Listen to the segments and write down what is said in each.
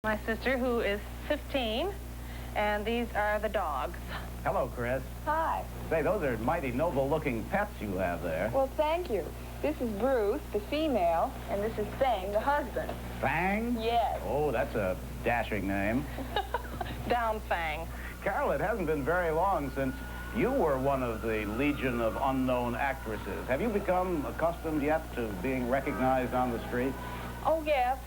My sister, who is 15, and these are the dogs. Hello, Chris. Hi. Say, those are mighty noble-looking pets you have there. Well, thank you. This is Bruce, the female, and this is Fang, the husband. Fang? Yes. Oh, that's a dashing name. Down Fang. Carol, it hasn't been very long since you were one of the legion of unknown actresses. Have you become accustomed yet to being recognized on the street? Oh, yes.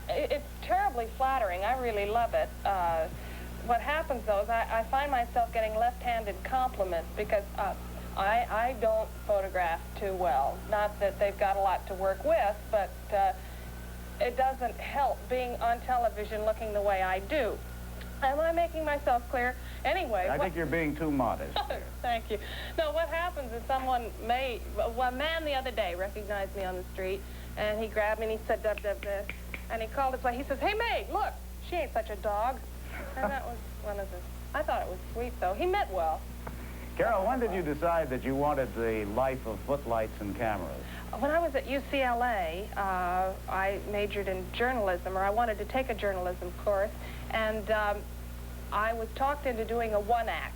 It's terribly flattering. I really love it. What happens, though, is I find myself getting left-handed compliments because I don't photograph too well. Not that they've got a lot to work with, but it doesn't help being on television looking the way I do. Am I making myself clear? Anyway... I think you're being too modest. Thank you. No, what happens is someone may... Well, a man the other day recognized me on the street, and he grabbed me and he said, "Dub, dub, dub." And he called his wife. He says, "Hey, May, look, she ain't such a dog." And that was one of the... I thought it was sweet, though. He meant well. Carol, when did you decide that you wanted the life of footlights and cameras? When I was at UCLA, I majored in journalism, or I wanted to take a journalism course, and I was talked into doing a one-act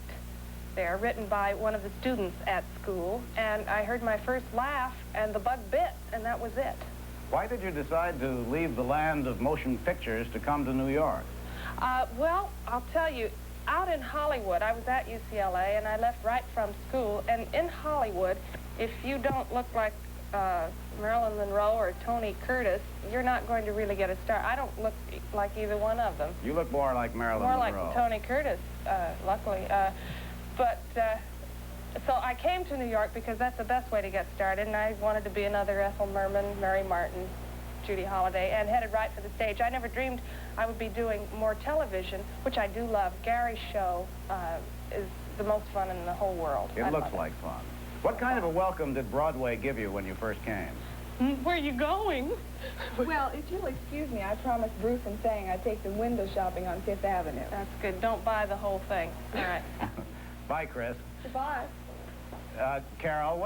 there, written by one of the students at school, and I heard my first laugh, and the bug bit, and that was it. Why did you decide to leave the land of motion pictures to come to New York? Well, I'll tell you, out in Hollywood, I was at UCLA, and I left right from school, and in Hollywood, if you don't look like Marilyn Monroe or Tony Curtis, you're not going to really get a star. I don't look like either one of them. You look more like Marilyn More Monroe. like Tony Curtis, luckily. So I came to New York because that's the best way to get started, and I wanted to be another Ethel Merman, Mary Martin, Judy Holliday, and headed right for the stage. I never dreamed I would be doing more television, which I do love. Gary's show is the most fun in the whole world. It looks like fun. What kind of a welcome did Broadway give you when you first came? Where are you going? Well, if you'll excuse me, I promised Bruce and Fang I'd take them window shopping on Fifth Avenue. That's good. Don't buy the whole thing. All right. Bye, Chris. Goodbye. Carol,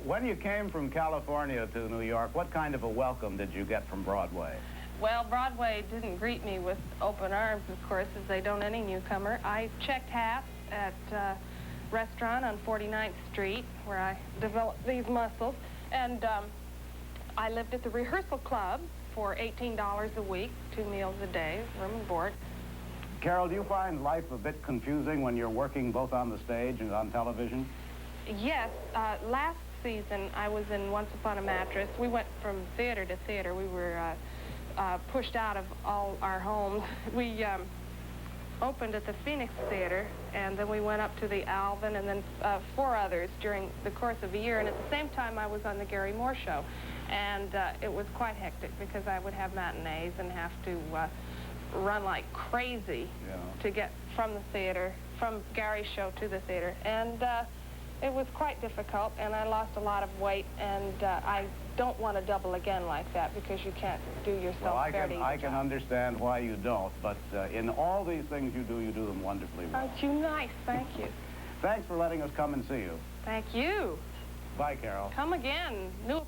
when you came from California to New York, what kind of a welcome did you get from Broadway? Well, Broadway didn't greet me with open arms, of course, as they don't any newcomer. I checked hats at a restaurant on 49th Street, where I developed these muscles, and I lived at the rehearsal club for $18 a week, 2 meals a day, room and board. Carol, do you find life a bit confusing when you're working both on the stage and on television? Yes. Last season, I was in Once Upon a Mattress. We went from theater to theater. We were pushed out of all our homes. We opened at the Phoenix Theater, and then we went up to the Alvin, and then 4 others during the course of a year. And at the same time, I was on the Gary Moore Show. And it was quite hectic because I would have matinees and have to run like crazy to get from the theater, from Gary's show to the theater. And it was quite difficult, and I lost a lot of weight, and I don't want to double again like that because you can't do yourself fair to I can understand why you don't, but in all these things you do them wonderfully well. Aren't you nice? Thank you. Thanks for letting us come and see you. Thank you. Bye, Carol. Come again. New